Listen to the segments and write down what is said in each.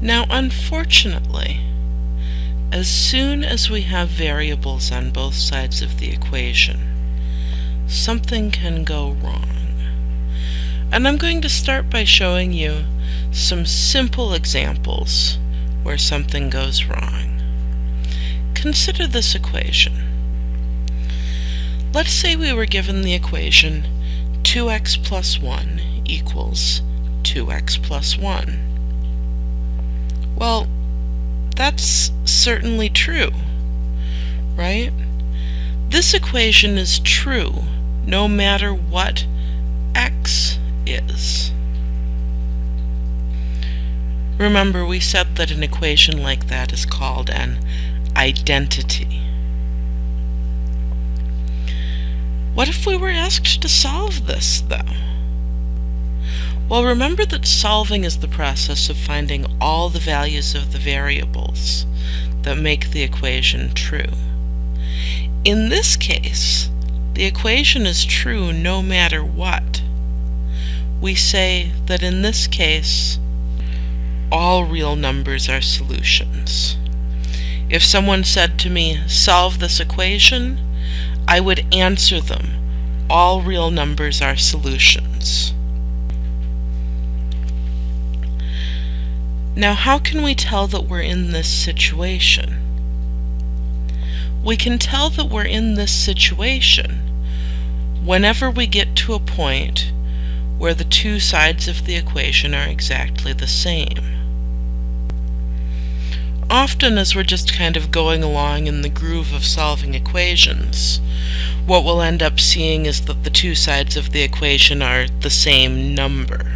Now, unfortunately, as soon as we have variables on both sides of the equation, something can go wrong. And I'm going to start by showing you some simple examples where something goes wrong. Consider this equation. Let's say we were given the equation 2x plus 1 equals 2x plus 1. Well, that's certainly true, right? This equation is true no matter what x is. Remember, we said that an equation like that is called an identity. What if we were asked to solve this, though? Well, remember that solving is the process of finding all the values of the variables that make the equation true. In this case, the equation is true no matter what. We say that in this case, all real numbers are solutions. If someone said to me, solve this equation, I would answer them, all real numbers are solutions. Now, how can we tell that we're in this situation? We can tell that we're in this situation whenever we get to a point where the two sides of the equation are exactly the same. Often, as we're just kind of going along in the groove of solving equations, what we'll end up seeing is that the two sides of the equation are the same number.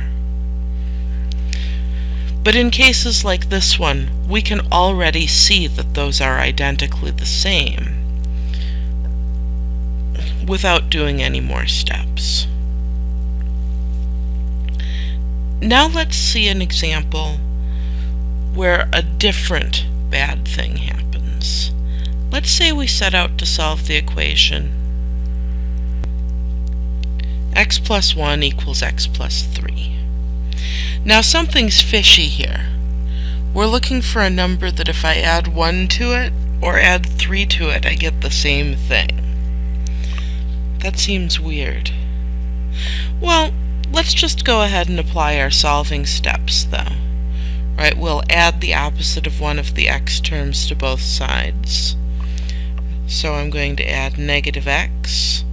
But in cases like this one, we can already see that those are identically the same without doing any more steps. Now let's see an example where a different bad thing happens. Let's say we set out to solve the equation x plus 1 equals x plus 3. Now something's fishy here. We're looking for a number that if I add 1 to it or add 3 to it, I get the same thing. That seems weird. Well, let's just go ahead and apply our solving steps, though. Right, we'll add the opposite of one of the x terms to both sides. So I'm going to add negative x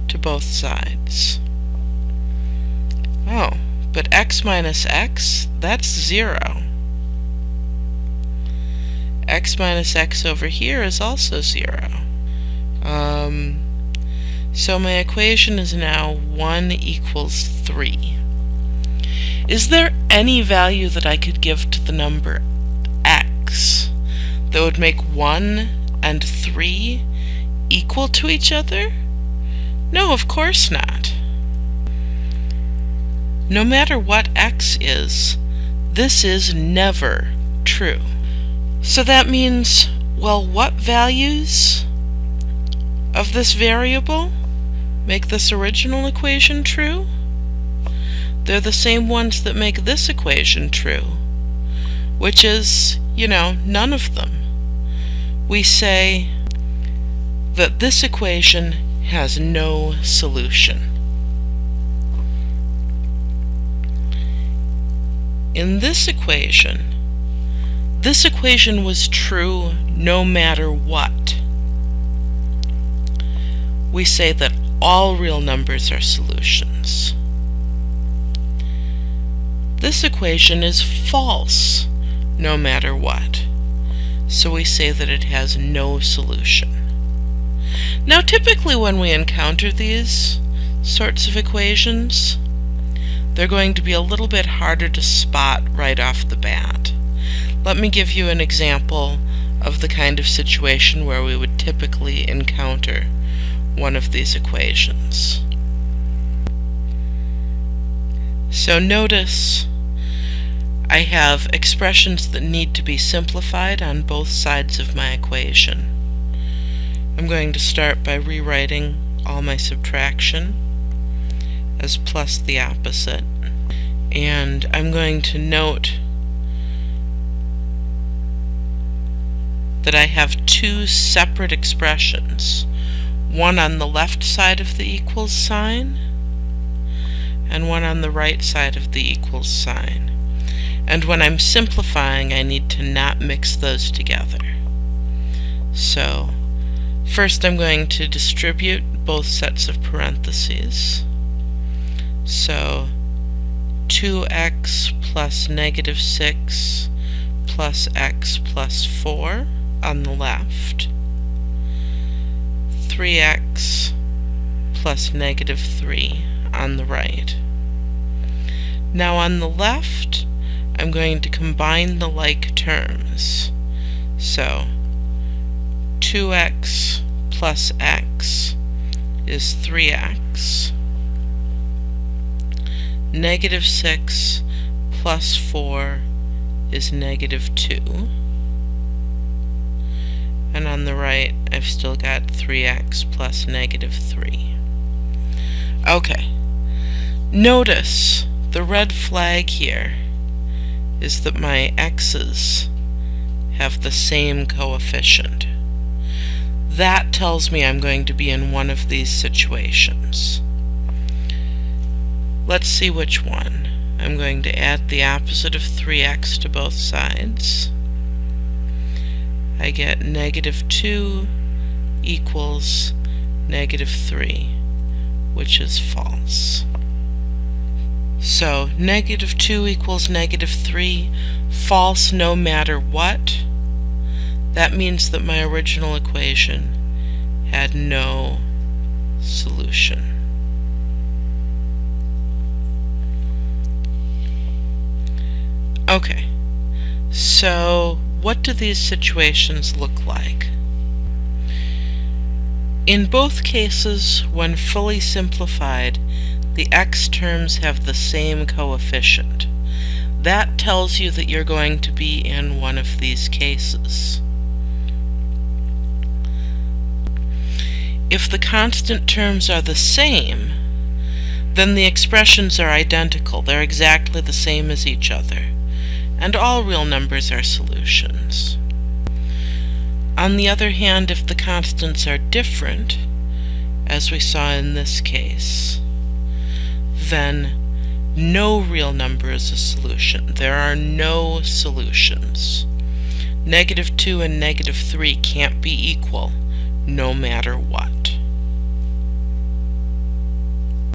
to both sides. Oh, but x minus x, that's 0. X minus x over here is also 0. So my equation is now 1 equals 3. Is there any value that I could give to the number x that would make 1 and 3 equal to each other? No, of course not. No matter what x is, this is never true. So that means, well, what values of this variable make this original equation true? They're the same ones that make this equation true, which is, none of them. We say that this equation has no solution. In this equation was true no matter what. We say that all real numbers are solutions. This equation is false no matter what, so we say that it has no solution. Now, typically when we encounter these sorts of equations, they're going to be a little bit harder to spot right off the bat. Let me give you an example of the kind of situation where we would typically encounter one of these equations. So notice I have expressions that need to be simplified on both sides of my equation. I'm going to start by rewriting all my subtraction as plus the opposite, and I'm going to note that I have two separate expressions, one on the left side of the equals sign and one on the right side of the equals sign. And when I'm simplifying, I need to not mix those together. So first I'm going to distribute both sets of parentheses. So 2x plus negative 6 plus x plus 4 on the left, 3x plus negative 3 on the right. Now on the left, I'm going to combine the like terms. So 2x plus x is 3x. Negative 6 plus 4 is negative 2. And on the right, I've still got 3x plus negative 3. Okay. Notice the red flag here is that my x's have the same coefficient. That tells me I'm going to be in one of these situations. Let's see which one. I'm going to add the opposite of 3x to both sides. I get negative 2 equals negative 3, which is false. So negative 2 equals negative 3, false no matter what. That means that my original equation had no solution. Okay, so what do these situations look like? In both cases, when fully simplified, the x terms have the same coefficient. That tells you that you're going to be in one of these cases. If the constant terms are the same, then the expressions are identical. They're exactly the same as each other, and all real numbers are solutions. On the other hand, if the constants are different, as we saw in this case, then no real number is a solution. There are no solutions. Negative 2 and negative 3 can't be equal, no matter what.